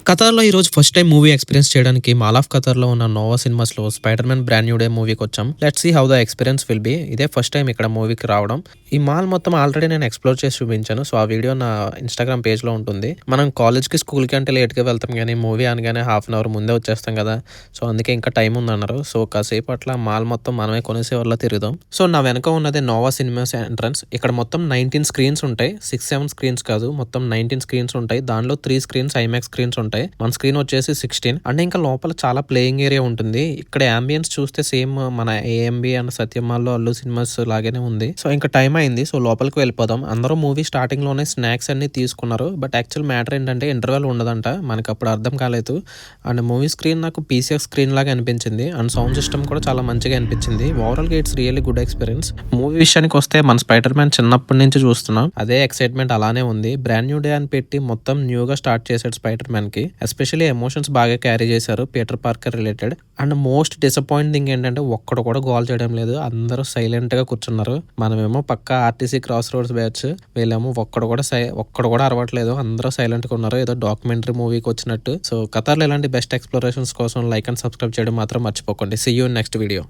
ఖతార్‌లో ఈరోజు first time movie experience చేయడానికి mall of ఖతార్‌లో ఉన్న నోవా సినిమాస్‌లో 'Spider Man Brand New Day' మూవీకొచ్చాం. Let's see how the experience will be. ఇదే ఫస్ట్ టైమ్ ఇక్కడ మూవీకి రావడం. ఈ మాల్ మొత్తం ఆల్రెడీ నేను ఎక్స్‌ప్లోర్ చేసి చూపించాను. సో, ఆ వీడియో నా ఇన్‌స్టాగ్రామ్ పేజ్‌లో ఉంటుంది. మనం కాలేజ్‌కి, స్కూల్‌కి అంటే లేట్‌గా వెళ్తాం గానీ, మూవీ అనగానే హాఫ్ అన్ అవర్ ముందే వచ్చేస్తాం కదా! సో, అందుకే ఇంకా టైం ఉందన్నారు. సో, కాసేపు అట్లా మాల్ మొత్తం మనమే కొనేసేవాళ్ళ తిరుగుదాం. సో, నా వెనక ఉన్నదే నోవా సినిమాస్ ఎంట్రన్స్. ఇక్కడ మొత్తం 19 స్క్రీన్స్ ఉంటాయి. 6, 7 స్క్రీన్స్ కాదు. మొత్తం 19 స్క్రీన్స్ ఉంటాయి. దానిలో 3 స్క్రీన్స్ ఐమాక్స్ స్క్రీన్స్ ఉంటాయి. మన స్క్రీన్ వచ్చేసి 16 అండ్ ఇంకా లోపల చాలా ప్లేయింగ్ ఏరియా ఉంటుంది. ఇక్కడ యాంబియన్స్ చూస్తే సేమ్ మన ఏఎంబి అండ్ సత్యమాల్లో అల్లు సినిమాస్ లాగానే ఉంది. సో, ఇంకా టైం అయింది. సో, లోపలికి వెళ్ళిపోదాం. అందరూ మూవీ స్టార్టింగ్ లోనే స్నాక్స్ అన్ని తీసుకున్నారు. బట్ యాక్చువల్ మ్యాటర్ ఏంటంటే ఇంటర్వెల్ ఉండదంట. మనకి అప్పుడు అర్థం కాలేదు. అండ్ మూవీ స్క్రీన్ నాకు పీసీఎఫ్ స్క్రీన్ లాగా అనిపించింది. అండ్ సౌండ్ సిస్టమ్ కూడా చాలా మంచిగా అనిపించింది. ఓవరాల్ గా it's really good experience. Movie విషయానికి వస్తే మన స్పైడర్ మ్యాన్ చిన్నప్పటి నుంచి చూస్తున్నాం. అదే ఎక్సైట్మెంట్ అలానే ఉంది. బ్రాండ్ న్యూ డే అని పెట్టి మొత్తం న్యూగా స్టార్ట్ చేశాడు స్పైడర్ మ్యాన్ కి. ఎస్పెషల్లీ ఎమోషన్స్ బాగా క్యారీ చేశారు Peter Parker related. And most disappoint thing ఏంటంటే ఒక్కడు కూడా గోల్ చేయడం లేదు. అందరూ సైలెంట్ గా కూర్చున్నారు. మనమేమో పక్కా ఆర్టీసీ క్రాస్ రోడ్స్ బ్యాచ్. వీళ్ళేమో ఒక్కడు కూడా అరవట్లేదు. అందరూ సైలెంట్ గా ఉన్నారు. ఏదో డాక్యుమెంటరీ మూవీకి వచ్చినట్టు. సో, ఖతార్లో ఇలాంటి బెస్ట్ ఎక్స్ప్లోరేషన్స్ కోసం లైక్ అండ్ సబ్స్క్రైబ్ చేయడం మాత్రం మర్చిపోకండి. See you in next video.